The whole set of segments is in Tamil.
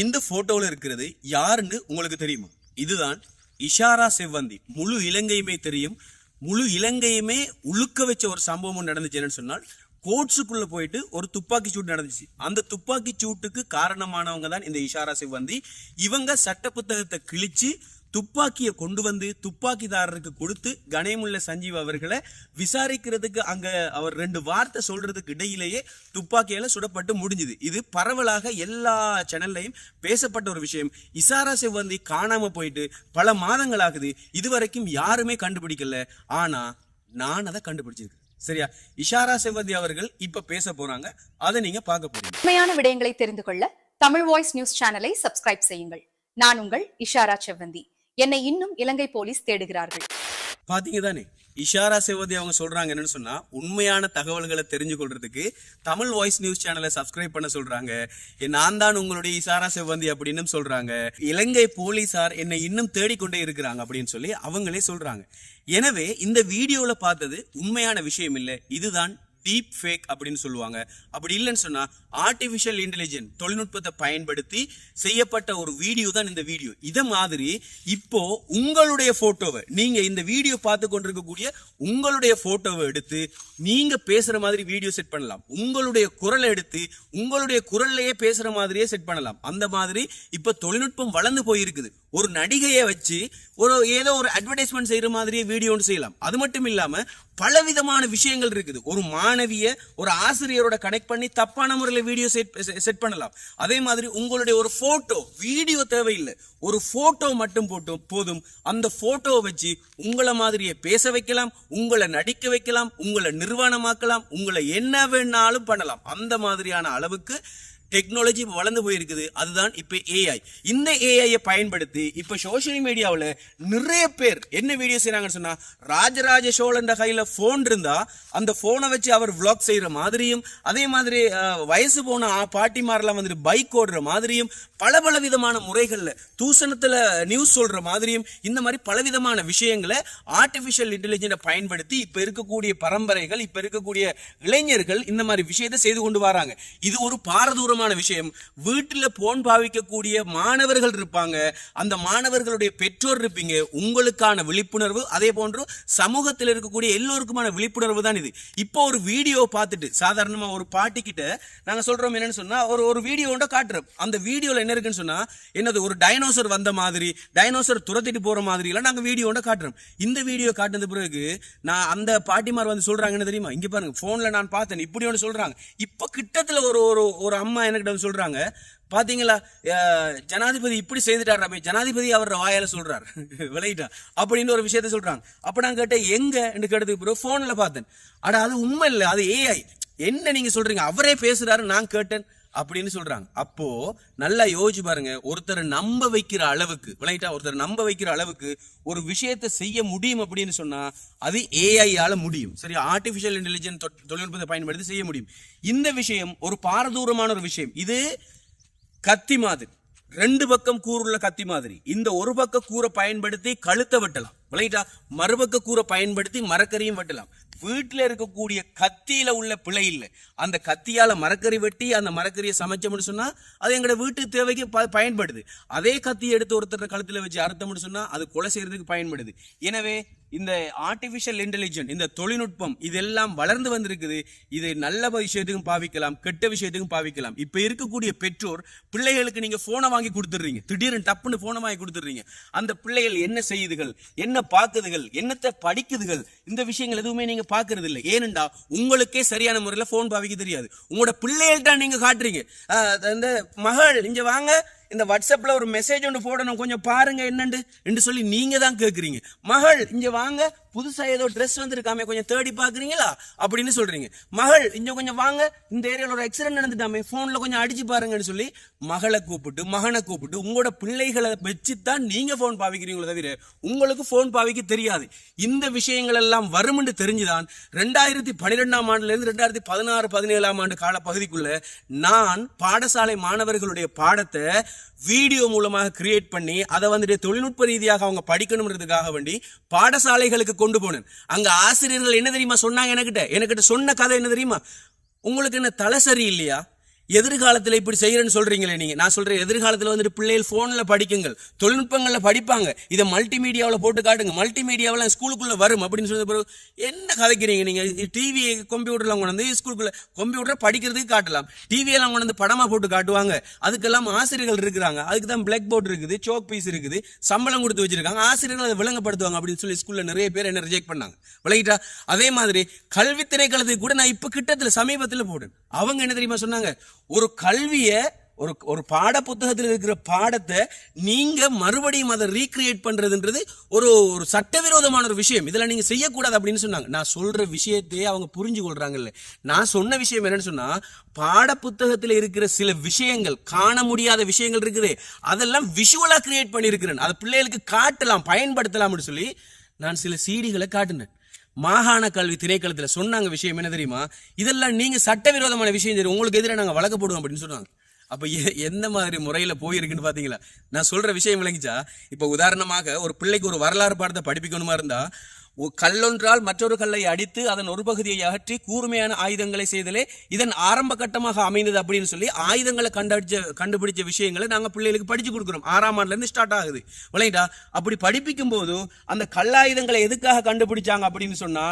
இந்த போட்டோல இருக்கிறது யாருன்னு உங்களுக்கு தெரியுமா? இதுதான் இஷாரா செவ்வந்தி. முழு இலங்கையுமே தெரியும். முழு இலங்கையுமே உழுக்க வச்ச ஒரு சம்பவம் நடந்துச்சுன்னு சொன்னால், கோட்ஸுக்குள்ள போயிட்டு ஒரு துப்பாக்கி சூட்டு நடந்துச்சு. அந்த துப்பாக்கி சூட்டுக்கு காரணமானவங்க தான் இந்த இஷாரா செவ்வந்தி. இவங்க சட்ட புத்தகத்தை கிழிச்சு துப்பாக்கியை கொண்டு வந்து துப்பாக்கிதாரருக்கு கொடுத்து கணேமுல்ல சஞ்சீவ் அவர்களை விசாரிக்கிறதுக்கு அங்க அவர் 2 வார்த்தை சொல்றதுக்கு இடையிலேயே துப்பாக்கியால சுடப்பட்டு முடிஞ்சுது. இது பரவலாக எல்லா சேனல்லையும் பேசப்பட்ட ஒரு விஷயம். இஷாரா செவ்வந்தி காணாம போயிட்டு பல மாதங்கள் ஆகுது. இதுவரைக்கும் யாருமே கண்டுபிடிக்கல. ஆனா நான் அதை கண்டுபிடிச்சிருக்கேன். சரியா? இஷாரா செவ்வந்தி அவர்கள் இப்ப பேச போறாங்க. அதை நீங்க பார்க்க போறீங்க. உண்மையான விடயங்களை தெரிந்து கொள்ள தமிழ் வாய்ஸ் நியூஸ் சேனலை சப்ஸ்கிரைப் செய்யுங்கள். நான் உங்கள் இஷாரா செவ்வந்தி. என்னை இன்னும் இலங்கை போலீஸ் தேடுகிறார்கள். பாத்தீங்க தானே, இஷாரா செவ்வந்தி அவங்க சொல்றாங்க என்னன்னு சொன்னா, உண்மையான தகவல்களை தெரிஞ்சு கொள்றதுக்கு தமிழ் வாய்ஸ் நியூஸ் சேனலை சப்ஸ்கிரைப் பண்ண சொல்றாங்க. நான் தான் உங்களுடைய இஷாரா செவ்வந்தி அப்படின்னு சொல்றாங்க. இலங்கை போலீசார் என்னை இன்னும் தேடிக்கொண்டே இருக்கிறாங்க அப்படின்னு சொல்லி அவங்களே சொல்றாங்க. எனவே இந்த வீடியோல பார்த்தது உண்மையான விஷயம் இல்லை. இதுதான் டீப் ஃபேக் அப்படின்னு சொல்லுவாங்க. அப்படி இல்லைன்னு சொன்னா ஆர்டிபிஷியல் இன்டெலிஜென்ஸ் தொழில்நுட்பத்தை பயன்படுத்தி செய்யப்பட்ட ஒரு வீடியோ தான் இந்த வீடியோ. இத மாதிரி இப்போ உங்களுடைய போட்டோவை, நீங்க இந்த வீடியோ பார்த்து கொண்டிருக்கக்கூடிய உங்களுடைய போட்டோவை எடுத்து நீங்க பேசுற மாதிரி வீடியோ செட் பண்ணலாம். உங்களுடைய குரலை எடுத்து உங்களுடைய குரல்லையே பேசுற மாதிரியே செட் பண்ணலாம். அந்த மாதிரி இப்ப தொழில்நுட்பம் வளர்ந்து போயிருக்குது. ஒரு நடிகையை வச்சு ஏதோ ஒரு அட்வர்டைஸ்மெண்ட் செய்யற மாதிரியே வீடியோ செய்யலாம். அது மட்டும் இல்லாம பலவிதமான விஷயங்கள் இருக்குது. ஒரு மாணவிய ஒரு ஆசிரியரோட கனெக்ட் பண்ணி தப்பான முறையில் வீடியோ செட் பண்ணலாம். அதே மாதிரி உங்களுடைய ஒரு போட்டோ, வீடியோ தேவையில்லை, ஒரு போட்டோ மட்டும் போதும். அந்த போட்டோவை வச்சு உங்களை மாதிரியே பேச வைக்கலாம், உங்களை நடிக்க வைக்கலாம், உங்களை நிர்வாணமாக்கலாம், உங்களை என்ன வேணாலும் பண்ணலாம். அந்த மாதிரியான அளவுக்கு டெக்னாலஜி வளர்ந்து போயிருக்குது. அதுதான் இப்ப ஏஐ. இந்த ஏஐயை பயன்படுத்தி இப்ப சோசியல் மீடியாவில் நிறைய பேர் என்ன வீடியோ செய்யறாங்கன்னு சொன்னா, ராஜராஜ சோழன் கையில போன் இருந்தா அந்த போனை வச்சு அவர் விளாக் செய்யற மாதிரியும், அதே மாதிரி வயசு போன பாட்டிமாரெல்லாம் வந்துட்டு பைக் ஓடுற மாதிரியும், பல விதமான முறைகள்ல தூசணத்துல நியூஸ் சொல்ற மாதிரியும், இந்த மாதிரி பலவிதமான விஷயங்களை ஆர்டிபிஷியல் இன்டெலிஜென்ஸை பயன்படுத்தி இப்ப இருக்கக்கூடிய பரம்பரைகள், இப்ப இருக்கக்கூடிய இளைஞர்கள் இந்த மாதிரி விஷயத்தை செய்து கொண்டு வராங்க. இது ஒரு பாரதூரமான விஷயம். வீட்டுல போன் பாவிக்கக்கூடிய மாணவர்கள் இருப்பாங்க, அந்த மாணவர்களுடைய பெற்றோர் இருப்பீங்க. உங்களுக்கான விழிப்புணர்வு, அதே போன்று சமூகத்தில் இருக்கக்கூடிய எல்லோருக்குமான விழிப்புணர்வு தான் இது. இப்போ ஒரு வீடியோ பார்த்துட்டு சாதாரணமா ஒரு பாட்டி கிட்ட நாங்க சொல்றோம் என்னன்னு சொன்னா, ஒரு வீடியோ ஒன்றை காட்டுறோம். அந்த வீடியோல என்ன இருக்குன்னு சொன்னா, என்னது ஒரு டைனோசர் வந்த மாதிரி, டைனோசர் துரத்திட்டு போற மாதிரி எல்லாம் நாங்க வீடியோ ஒன்றை காட்டுறோம். இந்த வீடியோ காட்டினது பிறகு நான் அந்த பாட்டிமார் வந்து சொல்றாங்க என்ன தெரியுமா, இங்க பாருங்க போன்ல நான் பார்த்தேன் இப்படி ஒன்று சொல்றாங்க. இப்ப கிட்டத்துல ஒரு அம்மா என்கிட்ட சொல்றாங்க, பாத்தீங்களா ஜனாதிபதி இப்படி செய்துட்டாரு, ஜனாதிபதி அவர் வாயால சொல்றாரு விளையிட்டா அப்படின்னு ஒரு விஷயத்த சொல்றாங்க. அப்ப நான் கேட்டேன் எங்க கேட்டதுக்கு பிறகு போன்ல பார்த்தேன். அட அது உண்மை இல்லை, அது ஏஐ. என்ன நீங்க சொல்றீங்க, அவரே பேசுறாரு, நான் கேட்டேன் அப்படின்னு சொல்றாங்க. அப்போ நல்லா யோசிச்சு பாருங்க, ஒருத்தரை நம்ப வைக்கிற அளவுக்கு விளையிட்டா, ஒருத்தர் நம்ப வைக்கிற அளவுக்கு ஒரு விஷயத்தை செய்ய முடியும் அப்படின்னு சொன்னா அது ஏஐயால முடியும். சரி, ஆர்டிபிஷியல் இன்டெலிஜென்ஸ் தொழில்நுட்பத்தை பயன்படுத்தி செய்ய முடியும். இந்த விஷயம் ஒரு பாரதூரமான ஒரு விஷயம். இது கத்தி மாதிரி, 2 பக்கம் கூறுள்ள கத்தி மாதிரி. இந்த ஒரு பக்க கூரை பயன்படுத்தி கழுத்தை வெட்டலாம் விளையிட்டா, மறுபக்க கூரை பயன்படுத்தி மரக்கறியும் வெட்டலாம். வீட்டுல இருக்கக்கூடிய கத்தியில உள்ள பிழை இல்லை. அந்த கத்தியால மரக்கறி வெட்டி அந்த மரக்கறியை சமைச்சோம்னு சொன்னா அது எங்களோட வீட்டு தேவைக்கு பயன்படுது. அதே கத்தியை எடுத்து ஒருத்தர் கழுத்துல வச்சு அறுத்தோம்னு சொன்னா அது கொலை செய்யறதுக்கு பயன்படுது. எனவே இந்த ஆர்டிபிஷியல் இன்டெலிஜென்ஸ், இந்த தொழில்நுட்பம் இதெல்லாம் வளர்ந்து வந்திருக்குது. இது நல்ல விஷயத்துக்கும் பாவிக்கலாம், கெட்ட விஷயத்துக்கும் பாவிக்கலாம். இப்ப இருக்கக்கூடிய பெற்றோர் பிள்ளைகளுக்கு நீங்க போனை வாங்கி கொடுத்துடுறீங்க, திடீர்னு டப்புன்னு போனை வாங்கி கொடுத்துடுறீங்க. அந்த பிள்ளைகள் என்ன செய்யுதுகள், என்ன பார்க்குதுகள், என்னத்தை படிக்குதுகள், இந்த விஷயங்கள் எதுவுமே நீங்க பாக்குறது இல்லை. ஏனென்றா உங்களுக்கே சரியான முறையில் போன் பாவிக்க தெரியாது. உங்களோட பிள்ளைகள்கிட்ட நீங்க காட்டுறீங்க, இந்த மகள் இங்க வாங்க, இந்த வாட்ஸ்அப்ல ஒரு மெசேஜ் ஒன்று போடணும், கொஞ்சம் பாருங்க என்னண்டு என்று சொல்லி நீங்க தான் கேட்குறீங்க. மகள் இங்க வாங்க, புதுசா ஏதோ ட்ரெஸ் வந்திருக்காமே, கொஞ்சம் தேடி பாக்குறீங்களா அப்படின்னு சொல்றீங்க. மகள் இங்க கொஞ்சம் வாங்க, இந்த ஏரியால ஒரு ஆக்சிடென்ட் நடந்துட்டாமே, போன்ல கொஞ்சம் அடிச்சு பாருங்கன்னு சொல்லி மகளை கூப்பிட்டு மகனை கூப்பிட்டு உங்களோட பிள்ளைகளை வச்சுதான் நீங்க போன் பாவிக்கிறீங்களோ தவிர உங்களுக்கு போன் பாவிக்க தெரியாது. இந்த விஷயங்கள் எல்லாம் வரும்னு தெரிஞ்சுதான் 2012ஆம் ஆண்டுல இருந்து 2016-17ஆம் ஆண்டு கால பகுதிக்குள்ள நான் பாடசாலை மாணவர்களுடைய பாடத்தை வீடியோ மூலமாக கிரியேட் பண்ணி அதை வந்துட்டு தொழில்நுட்ப ரீதியாக அவங்க படிக்கணும்ன்றதுக்காக வேண்டி பாடசாலைகளுக்கு கொண்டு போனேன். அங்க ஆசிரியர்கள் என்ன தெரியுமா சொன்னாங்க, எனக்கிட்ட சொன்ன கதை என்ன தெரியுமா, உங்களுக்கு என்ன தலை சரி இல்லையா, எதிர்காலத்தில் இப்படி செய்யறேன்னு சொல்றீங்களே நீங்க, நான் சொல்றேன் எதிர்காலத்தில் வந்துட்டு பிள்ளைகள் போன்ல படிக்குங்கள், தொழில்நுட்பங்கள்ல படிப்பாங்க, இதை மல்டிமீடியாவில் போட்டு காட்டுங்க, மல்டிமீடியாவில் ஸ்கூலுக்குள்ள வரும் அப்படின்னு சொன்ன பிறகு என்ன கதைக்கிறீங்க நீங்க? டிவி கம்ப்யூட்டர்லாம் கொண்டு வந்து ஸ்கூலுக்குள்ள கம்ப்யூட்டர் படிக்கிறதுக்கு காட்டலாம், டிவியெல்லாம் கொண்டு வந்து படமா போட்டு காட்டுவாங்க, அதுக்கெல்லாம் ஆசிரியர்கள் இருக்கிறாங்க, அதுக்கு தான் பிளாக் போர்டு இருக்குது, சோக் பீஸ் இருக்குது, சம்பளம் கொடுத்து வச்சிருக்காங்க, ஆசிரியர்கள் அதை விளங்கப்படுத்துவாங்க அப்படின்னு சொல்லி ஸ்கூல்ல நிறைய பேர் என்ன ரிஜெக்ட் பண்ணாங்க. விளங்கிட்டா? அதே மாதிரி கல்வி திணைக்களத்துக்கு கூட நான் இப்ப கிட்டத்தில் சமீபத்தில் போட்டேன். அவங்க என்ன தெரியுமா சொன்னாங்க, ஒரு கல்வியை ஒரு பாட புத்தகத்தில் இருக்கிற பாடத்தை நீங்க மறுபடியும் அதை ரீக்ரியேட் பண்றதுன்றது ஒரு சட்டவிரோதமான ஒரு விஷயம், இதுல நீங்க செய்யக்கூடாது அப்படின்னு சொன்னாங்க. நான் சொல்ற விஷயத்தையே அவங்க புரிஞ்சு கொள்றாங்கல்ல. நான் சொன்ன விஷயம் என்னன்னு சொன்னா, பாட புத்தகத்தில் இருக்கிற சில விஷயங்கள், காண முடியாத விஷயங்கள் இருக்குது, அதெல்லாம் விஷுவலா கிரியேட் பண்ணி இருக்கிறேன், அதை பிள்ளைகளுக்கு காட்டலாம், பயன்படுத்தலாம்னு சொல்லி நான் சில சீடிகளை காட்டினேன். மாகாண கல்வி திணைக்களத்தில் சொன்னாங்க விஷயம் என்ன தெரியுமா, இதெல்லாம் நீங்க சட்டவிரோதமான விஷயம் தெரியும், உங்களுக்கு எதிராக நாங்கள் வழக்கு போடுவோம் அப்படின்னு சொன்னாங்க. அப்ப எந்த மாதிரி முறையில போயிருக்குன்னு பாத்தீங்களா? நான் சொல்ற விஷயம் விளங்கிச்சா? இப்ப உதாரணமாக ஒரு பிள்ளைக்கு ஒரு வரலாறு பாடத்தை படிப்பிக்கணுமா இருந்தா, கல்லொன்றால் மற்றொரு கல்லை அடித்து அதன் ஒரு பகுதியை அகற்றி கூர்மையான ஆயுதங்களை செய்தலே இதன் ஆரம்ப கட்டமாக அமைந்தது அப்படின்னு சொல்லி ஆயுதங்களை கண்டுபிடிச்ச விஷயங்களை நாங்க பிள்ளைகளுக்கு படிச்சு கொடுக்குறோம். 6ஆம் ஆண்டுல இருந்து ஸ்டார்ட் ஆகுது. விளையாட்டா அப்படி படிப்பிக்கும் போது அந்த கல்லாயுதங்களை எதுக்காக கண்டுபிடிச்சாங்க அப்படின்னு சொன்னா,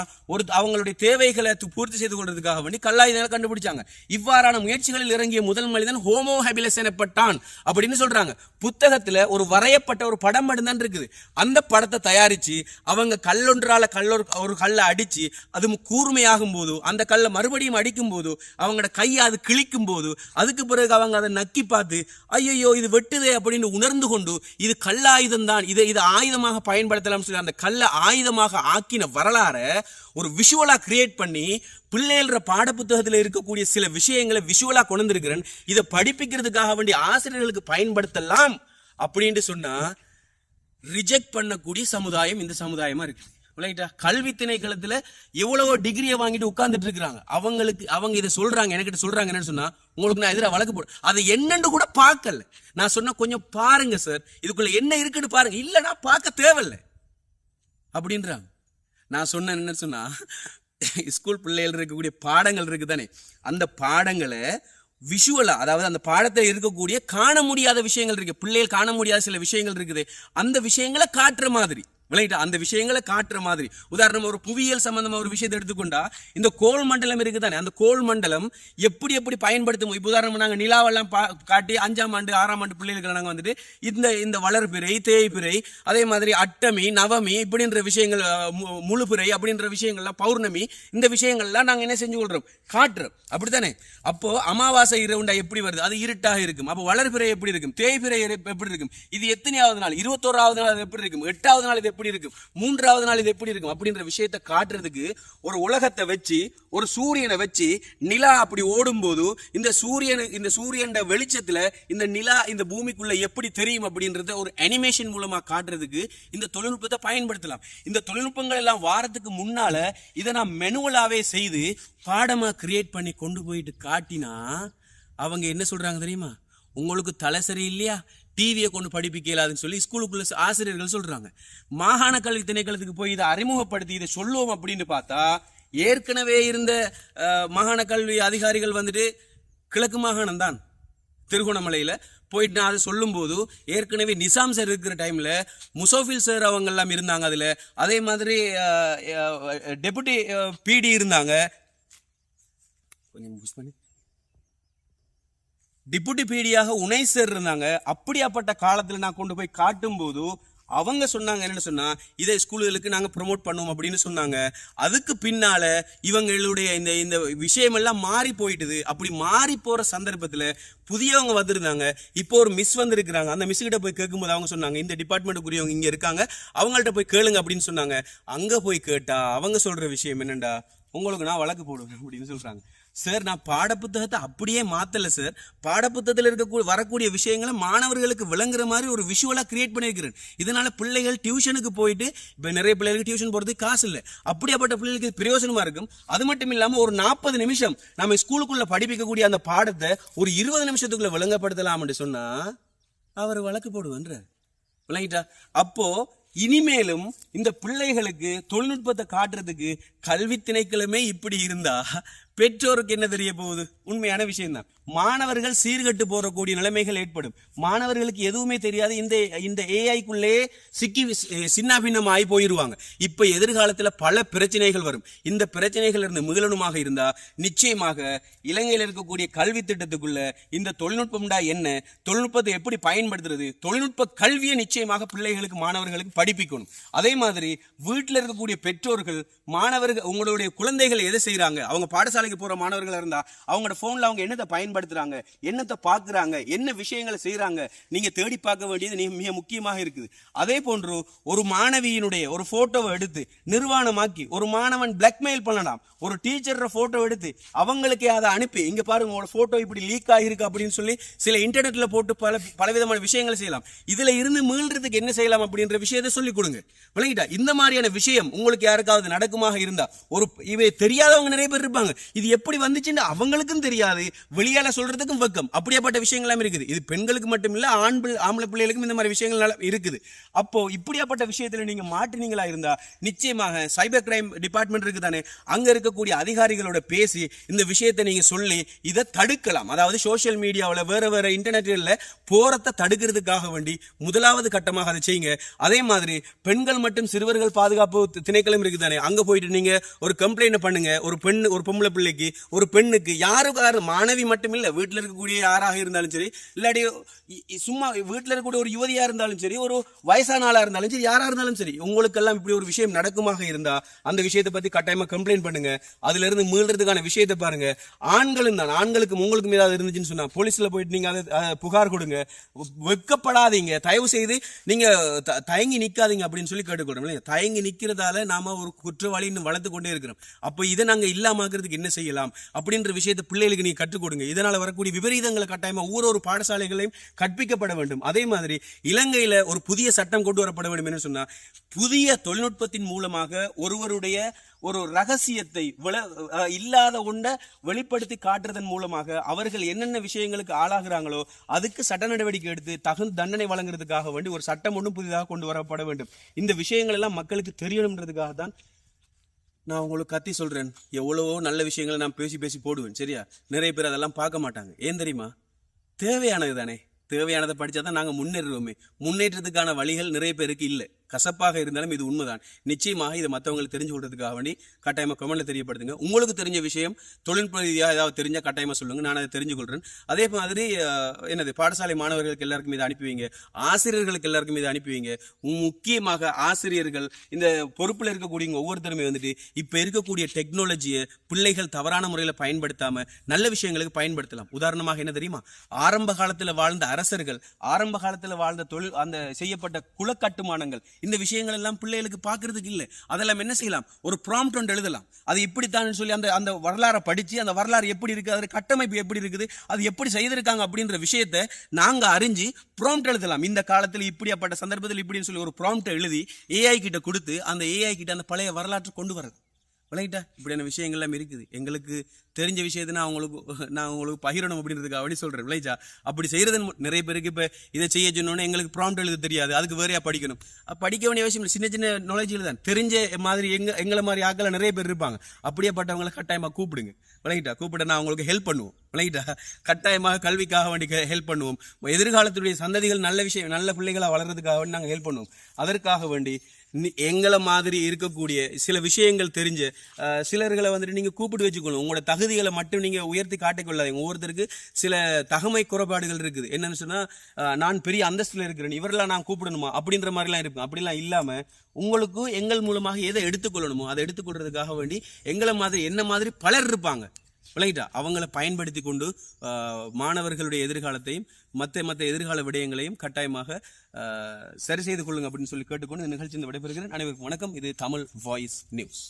அவங்களுடைய தேவைகளை பூர்த்தி செய்து கொள்றதுக்காக வேண்டி கல்லாயுதங்களை கண்டுபிடிச்சாங்க. இவ்வாறான முயற்சிகளில் இறங்கிய முதல் மனிதன் ஹோமோ ஹபிலஸ் எனப்பட்டான் அப்படின்னு சொல்றாங்க. புத்தகத்துல ஒரு வரையப்பட்ட ஒரு படம் மட்டும்தான் இருக்குது. அந்த படத்தை தயாரிச்சு அவங்க ஒரு கல்லை அடிச்சு அது கூர்மையாகும் போது, அந்த கல்லை மறுபடியும் அடிக்கும் போது, அவங்களோட கையை அது கிழிக்கும் போது, அதுக்கு பிறகு அவங்க அதை நக்கி பார்த்து ஐயோ இது வெட்டுதே அப்படின்னு உணர்ந்து கொண்டு இது கல்லாயுதம் தான், இதை ஆயுதமாக பயன்படுத்தலாம் சொல்லி அந்த கல்லை ஆயுதமாக ஆக்கின வரலாற ஒரு விஷுவலா கிரியேட் பண்ணி பிள்ளைகள பாட புத்தகத்தில் இருக்கக்கூடிய சில விஷயங்களை விஷுவலா கொண்டு வந்திருக்கிறேன், இதை படிப்பிக்கிறதுக்காக வேண்டிய ஆசிரியர்களுக்கு பயன்படுத்தலாம் அப்படின்னு சொன்னா ரிஜெக்ட் பண்ணக்கூடிய சமுதாயம் இந்த சமுதாயமா இருக்கு. கல்வி திணைக்களத்துல எவ்வளவோ டிகிரியை வாங்கிட்டு உட்கார்ந்துட்டு இருக்கிறாங்க. அவங்க இதை சொல்றாங்க, என்கிட்ட சொல்றாங்க என்னன்னு சொன்னா, உங்களுக்கு நான் எதிராக வழக்கு போடு, அது என்னன்னு கூட பார்க்கல. நான் சொன்ன கொஞ்சம் பாருங்க சார், இதுக்குள்ள என்ன இருக்குன்னு பாருங்க, இல்லைன்னா பார்க்க தேவையில்லை அப்படின்றாங்க. நான் சொன்ன என்னன்னு சொன்னா, ஸ்கூல் பிள்ளைகள் இருக்கக்கூடிய பாடங்கள் இருக்குதானே, அந்த பாடங்களை விஷுவலா, அதாவது அந்த பாடத்தில் இருக்கக்கூடிய காண முடியாத விஷயங்கள் இருக்கு, பிள்ளைகள் காண முடியாத சில விஷயங்கள் இருக்குது, அந்த விஷயங்களை காட்டுற மாதிரி அந்த விஷயங்களை காட்டுற மாதிரி. உதாரணம், ஒரு புவியியல் சம்பந்தமா ஒரு விஷயத்தை எடுத்துக்கொண்டா, இந்த கோள் மண்டலம் இருக்குதானே, அந்த கோள் மண்டலம் எப்படி பயன்படுத்தும். இப்போ உதாரணம், நாங்கள் நிலாவெல்லாம் காட்டி 5ஆம் ஆண்டு 6ஆம் ஆண்டு பிள்ளைகளுக்கு நாங்கள் வந்துட்டு இந்த வளர்பிறை, தேய்பிறை, அதே மாதிரி அட்டமி, நவமி இப்படின்ற விஷயங்கள், முழுபிறை அப்படின்ற விஷயங்கள்லாம், பௌர்ணமி, இந்த விஷயங்கள்லாம் நாங்கள் என்ன செஞ்சு கொள்றோம், காட்டுறோம். அப்படித்தானே? அப்போ அமாவாசை இரவுண்டா எப்படி வருது, அது இருட்டாக இருக்கும். அப்போ வளர்பிறை எப்படி இருக்கும், தேய்பிறை எப்படி இருக்கும், இது எத்தனையாவது நாள், 21வது நாள் எப்படி இருக்கும், 8வது நாள் இது எப்படி இருக்கும், 3வது நாள் இது எப்படி இருக்கும் அப்படின்ற விஷயத்தை காட்டுறதுக்கு ஒரு உலகத்தை வச்சு, ஒரு சூரியனை வச்சு, நிலா அப்படி ஓடும் போது இந்த சூரியன் வெளிச்சத்துல இந்த நிலா இந்த பூமிக்குள்ள எப்படி தெரியும் அப்படின்றத ஒரு அனிமேஷன் மூலமா காட்டுறதுக்கு இந்த தொழில்நுட்பத்தை பயன்படுத்தலாம். இந்த தொழில்நுட்பங்கள் எல்லாம் வாரத்துக்கு முன்னால இதை நான் மெனுவலாவே செய்து பாடமா கிரியேட் பண்ணி கொண்டு போயிட்டு காட்டினா அவங்க என்ன சொல்றாங்க தெரியுமா, உங்களுக்கு தலை சரி இல்லையா, டிவியை கொண்டு படிப்பிக்க இயலாதுன்னு சொல்லி ஸ்கூலுக்குள்ள ஆசிரியர்கள் சொல்றாங்க. மாகாண கல்வி திணைக்களத்துக்கு போய் இதை அறிமுகப்படுத்தி இதை சொல்லுவோம் அப்படின்னு பார்த்தா, ஏற்கனவே இருந்த மாகாண கல்வி அதிகாரிகள் வந்துட்டு கிழக்கு மாகாணம் தான், திருகோணமலையில போயிட்டு நான் அதை சொல்லும் போது, ஏற்கனவே நிசாம் சார் இருக்கிற டைம்ல முசோஃபில் சார் அவங்க எல்லாம் இருந்தாங்க அதுல, அதே மாதிரி டெபுட்டி பிடி இருந்தாங்க, டிப்யூட்டி பிடியாக உனைசர் இருந்தாங்க. அப்படியாப்பட்ட காலத்துல நான் கொண்டு போய் காட்டும் போது அவங்க சொன்னாங்க என்னன்னு சொன்னா, இதை ஸ்கூல்களுக்கு நாங்க ப்ரொமோட் பண்ணுவோம் அப்படின்னு சொன்னாங்க. அதுக்கு பின்னால இவங்களுடைய இந்த விஷயம் எல்லாம் மாறி போயிட்டுது. அப்படி மாறி போற சந்தர்ப்பத்துல புதியவங்க வந்திருந்தாங்க. இப்போ ஒரு மிஸ் வந்திருக்கிறாங்க. அந்த மிஸ் கிட்ட போய் கேட்கும்போது அவங்க சொன்னாங்க, இந்த டிபார்ட்மெண்ட்டுக்குரியவங்க இங்க இருக்காங்க, அவங்கள்ட்ட போய் கேளுங்க அப்படின்னு சொன்னாங்க. அங்க போய் கேட்டா அவங்க சொல்ற விஷயம் என்னண்டா, உங்களுக்கு நான் வழக்கு போடுவேன் அப்படின்னு சொல்றாங்க. சார், நான் பாடப்புத்தகத்தை அப்படியே மாத்தல சார், பாடப்புத்தகத்தில் வரக்கூடிய விஷயங்களை மாணவர்களுக்கு விளங்குற மாதிரி ஒரு விஷுவலா கிரியேட் பண்ணியிருக்கிறேன். இதனால பிள்ளைகள் டியூஷனுக்கு போயிட்டு, இப்ப நிறைய பிள்ளைகளுக்கு டியூஷன் போறதுக்கு காசு இல்லை, அப்படியாப்பட்ட பிள்ளைகளுக்கு பிரயோஜனமா இருக்கும். அது மட்டும் இல்லாம ஒரு 40 நிமிஷம் நம்ம ஸ்கூலுக்குள்ள படிப்பிக்கக்கூடிய அந்த பாடத்தை ஒரு 20 நிமிஷத்துக்குள்ள விளங்கப்படுத்தலாம்னு சொன்னா அவர் வழக்கு போடுவேன்ற விளங்கிட்டா. அப்போ இனிமேலும் இந்த பிள்ளைகளுக்கு தொழில்நுட்பத்தை காட்டுறதுக்கு கல்வி திணைக்களமே இப்படி இருந்தா பெற்றோருக்கு என்ன தெரிய போகுது? உண்மையான விஷயம்தான். மாணவர்கள் சீர்கட்டு போறக்கூடிய நிலைமைகள் ஏற்படும். மாணவர்களுக்கு எதுவுமே தெரியாது. இந்த ஏஐக்குள்ளே சிக்கி சின்னாபின்னம் ஆகி போயிருவாங்க. இப்ப எதிர்காலத்துல பல பிரச்சனைகள் வரும். இந்த பிரச்சனைகள் இருந்து மீளனுமாக இருந்தா நிச்சயமாக இலங்கையில் இருக்கக்கூடிய கல்வி திட்டத்துக்குள்ள இந்த தொழில்நுட்பம்டா என்ன, தொழில்நுட்பத்தை எப்படி பயன்படுத்துறது, தொழில்நுட்ப கல்வியை நிச்சயமாக பிள்ளைகளுக்கு மாணவர்களுக்கு படிப்பிக்கணும். அதே மாதிரி வீட்டில் இருக்கக்கூடிய பெற்றோர்கள் மாணவர்கள் உங்களுடைய குழந்தைகள் எதை செய்யறாங்க, அவங்க பாடசாலைக்கு போற மாணவர்களா இருந்தா அவங்களோட போன்ல அவங்க என்னத்தை பயன்படுத்துறாங்க, என்னத்தை பாக்குறாங்க, என்ன விஷயங்களை செய்யறாங்க, நீங்க தேடி பார்க்க வேண்டியது மிக முக்கியமாக இருக்குது. அதே போன்று ஒரு மாணவியினுடைய ஒரு போட்டோவை எடுத்து நிர்வாணமாக்கி ஒரு மாணவன் பிளாக்மெயில் பண்ணலாம். ஒரு டீச்சர் போட்டோ எடுத்து அவங்களுக்கு அதை அனுப்பி இங்க பாருங்க உங்களோட போட்டோ இப்படி லீக் ஆகிருக்கு அப்படின்னு சொல்லி சில இன்டர்நெட்ல போட்டு பலவிதமான விஷயங்களை செய்யலாம். இதுல இருந்து மீள்றதுக்கு என்ன செய்யலாம் அப்படின்ற விஷயத்தை சொல்லி கொடுங்க. விளங்கிட்டா? இந்த மாதிரியான விஷயம் உங்களுக்கு யாருக்காவது நடக்குமாக இருந்தா, ஒரு இவை தெரியாதவங்க நிறைய பேர் இருப்பாங்க, இது எப்படி வந்துச்சுன்னு அவங்களுக்கும் தெரியாது, வெளியால சொல்றதுக்கும் வெக்கம், அப்படியாப்பட்ட விஷயங்கள்லாம் இருக்குது. இது பெண்களுக்கு மட்டும் இல்ல, ஆம்பளை பிள்ளைகளுக்கும் இந்த மாதிரி விஷயங்கள் இருக்குது. அப்போ இப்படியாப்பட்ட விஷயத்துல நீங்க மாட்டினீங்களா இருந்தா நிச்சயமாக சைபர் கிரைம் டிபார்ட்மெண்ட் இருக்கு தானே, அங்க இருக்கக்கூடிய அதிகாரிகளோட பேசி இந்த விஷயத்தை நீங்க சொல்லி இதை தடுக்கலாம். அதாவது சோசியல் மீடியாவில் வேற இன்டர்நெட்ல போறதை தடுக்கிறதுக்காக வேண்டி முதலாவது கட்டமாக அதை செய்யுங்க. அதே மாதிரி பெண்கள் மற்றும் சிறுவர்கள் பாதுகாப்பு திணைக்களம் இருக்கு தானே, அங்க போயிட்டு நீங்க ஒரு கம்ப்ளைண்ட் பண்ணுங்க. ஒரு பொம்பளை பிள்ளைக்கு, ஒரு பெண்ணுக்கு, யாருக்கு மாணவி மட்டும் இல்ல, வீட்டில் இருக்கக்கூடிய யாராக இருந்தாலும் சரி, இல்லாட்டி சும்மா வீட்டில் இருக்கக்கூடிய ஒரு யுவதியா இருந்தாலும் சரி, ஒரு வயசான ஆளா இருந்தாலும் சரி, யாரா இருந்தாலும் சரி, உங்களுக்கெல்லாம் இப்படி ஒரு விஷயம் நடக்குமாக இருந்தா அந்த விஷயத்தை பத்தி கட்டாயமா கம்ப்ளைண்ட் பண்ணுங்க. அதுல இருந்து மீள்றதுக்கான விஷயத்தை பாருங்க. ஆண்களும் தான், ஆண்களுக்கும் உங்களுக்கும் ஏதாவது இருந்துச்சுன்னு சொன்னா போலீஸ்ல போயிட்டு நீங்க அதை புகார் கொடுங்க. வெட்கப்படாதீங்க, தயவு செய்து நீங்க தயங்கி நிக்காதீங்க அப்படின்னு சொல்லி கேட்டுக்கொள்றோம். தயங்கி நிக்கிறதால நாம ஒரு குற்றவாளி வளர்த்து கொண்டே இருக்கிறோம். அப்போ இதை நாங்க இல்லாமக்கிறதுக்கு என்ன செய்யலாம் அப்படின்ற விஷயத்தை பிள்ளைகளுக்கு நீங்க கற்றுக் கொடுங்க. இதனால வரக்கூடிய விபரீதங்களை கட்டாயமா ஒரு பாடசாலைகளையும் கற்பிக்கப்பட வேண்டும். அதே மாதிரி இலங்கையில ஒரு புதிய சட்டம் கொண்டு வரப்பட வேண்டும் என்று சொன்னா, புதிய தொழில்நுட்பத்தின் மூலமாக ஒருவருடைய ஒரு ரகசியத்தை இல்லாத ஒன்றை வெளிப்படுத்தி காட்டுறதன் மூலமாக அவர்கள் என்னென்ன விஷயங்களுக்கு ஆளாகிறாங்களோ அதுக்கு சட்ட நடவடிக்கை எடுத்து தகுந்த தண்டனை வழங்குறதுக்காக வேண்டி ஒரு சட்டம் ஒன்றும் புதிதாக கொண்டு வரப்பட வேண்டும். இந்த விஷயங்கள் எல்லாம் மக்களுக்கு தெரியணுன்றதுக்காக தான் நான் உங்களுக்கு கத்தி சொல்றேன். எவ்வளவோ நல்ல விஷயங்களை நான் பேசி போடுவேன், சரியா? நிறைய பேர் அதெல்லாம் பார்க்க மாட்டாங்க. ஏன் தெரியுமா? தேவையானது தானே, தேவையானதை படித்தா தான் நாங்கள் முன்னேறுவோமே. முன்னேற்றத்துக்கான வழிகள் நிறைய பேருக்கு இல்லை. கசப்பாக இருந்தாலும் இது உண்மைதான். நிச்சயமாக இதை மற்றவங்களுக்கு தெரிஞ்சு கொள்றதுக்காக வேண்டி கட்டாயமா கமெண்ட்ல தெரியப்படுத்துங்க. உங்களுக்கு தெரிஞ்ச விஷயம் தொழில்நுட்ப ரீதியாக ஏதாவது தெரிஞ்சா கட்டாயமா சொல்லுங்க, நான் அதை தெரிஞ்சு கொள்றேன். அதே மாதிரி பாடசாலை மாணவர்களுக்கு எல்லாருக்கும் இதை அனுப்பி வைங்க, ஆசிரியர்களுக்கு எல்லாருக்கும் இதை அனுப்பி வைங்க. முக்கியமாக ஆசிரியர்கள், இந்த பொறுப்புல இருக்கக்கூடிய ஒவ்வொருத்தருமே இப்ப இருக்கக்கூடிய டெக்னாலஜியை பிள்ளைகள் தவறான முறையில் பயன்படுத்தாம நல்ல விஷயங்களுக்கு பயன்படுத்தலாம். உதாரணமாக என்ன தெரியுமா? ஆரம்ப காலத்துல வாழ்ந்த அரசர்கள், ஆரம்ப காலத்துல வாழ்ந்த தொழில், அந்த செய்யப்பட்ட குலக்கட்டுமானங்கள், இந்த விஷயங்கள் எல்லாம் பிள்ளைகளுக்கு பார்க்கறதுக்கு இல்லை. அதெல்லாம் என்ன செய்யலாம்? ஒரு ப்ராம்ப்ட் ஒன்று எழுதலாம். அது இப்படித்தான் சொல்லி அந்த வரலாறை படிச்சு அந்த வரலாறு எப்படி இருக்கு, அதோட கட்டமைப்பு எப்படி இருக்குது, அது எப்படி செய்திருக்காங்க அப்படின்ற விஷயத்தை நாங்க அறிஞ்சு ப்ராம்ப்ட் எழுதலாம். இந்த காலத்தில் இப்படியாப்பட்ட சந்தர்ப்பத்தில் இப்படின்னு சொல்லி ஒரு ப்ராம்ப்ட் எழுதி ஏஐ கிட்ட கொடுத்து அந்த ஏஐ கிட்ட அந்த பழைய வரலாற்றை கொண்டு வரது. விளங்கிட்டா? இப்படியான விஷயங்கள்லாம் இருக்குது. எங்களுக்கு தெரிஞ்ச விஷயத்தை நான் உங்களுக்கு பகிரணும் அப்படின்றதுக்காக அப்படி சொல்றேன். விளைச்சா அப்படி செய்யறது நிறைய பேருக்கு இப்ப இதை செய்ய சொன்னோன்னே எங்களுக்கு ப்ராம்ப்ட் எழுத தெரியாது, அதுக்கு வேறையா படிக்கணும். படிக்க வேண்டிய அவசியம் இல்லை. சின்ன நாலேஜில் தான் தெரிஞ்ச மாதிரி எங்களை மாதிரி ஆக்கள் நிறைய பேர் இருப்பாங்க. அப்படியேப்பட்டவங்களை கட்டாயமா கூப்பிடுங்க. விளங்கிட்டா? கூப்பிட நான் உங்களுக்கு ஹெல்ப் பண்ணுவோம். விளங்கிட்டா? கட்டாயமாக கல்விக்காக வேண்டி ஹெல்ப் பண்ணுவோம். எதிர்காலத்துடைய சந்ததிகள் நல்ல விஷயம், நல்ல பிள்ளைகளாக வளர்றதுக்காக வேண்டி நாங்கள் ஹெல்ப் பண்ணுவோம். அதற்காக வேண்டி எங்களை மாதிரி இருக்கக்கூடிய சில விஷயங்கள் தெரிஞ்ச சிலர்களை நீங்க கூப்பிட்டு வச்சுக்கணும். உங்களோட தகுதிகளை மட்டும் நீங்க உயர்த்தி காட்டிக்கொள்ளாதீங்க. ஒவ்வொருத்தருக்கு சில தகமை குறைபாடுகள் இருக்குது. என்னன்னு சொன்னா, நான் பெரிய அந்தஸ்துல இருக்கிறேன், இவரெல்லாம் நான் கூப்பிடணுமா அப்படின்ற மாதிரிலாம் இருக்கும். அப்படிலாம் இல்லாம உங்களுக்கு எங்கள் மூலமாக எதை எடுத்துக்கொள்ளணுமோ அதை எடுத்துக்கொள்றதுக்காக வேண்டி எங்களை மாதிரி என்ன மாதிரி பலர் இருப்பாங்க. விளங்கிட்டா? அவங்களை பயன்படுத்தி கொண்டு மாணவர்களுடைய எதிர்காலத்தையும் மற்ற எதிர்கால விடயங்களையும் கட்டாயமாக சரி செய்து கொள்ளுங்க அப்படின்னு சொல்லி கேட்டுக்கொண்டு இந்த நிகழ்ச்சி விடைபெறுகிறேன். அனைவருக்கும் வணக்கம். இது தமிழ் வாய்ஸ் நியூஸ்.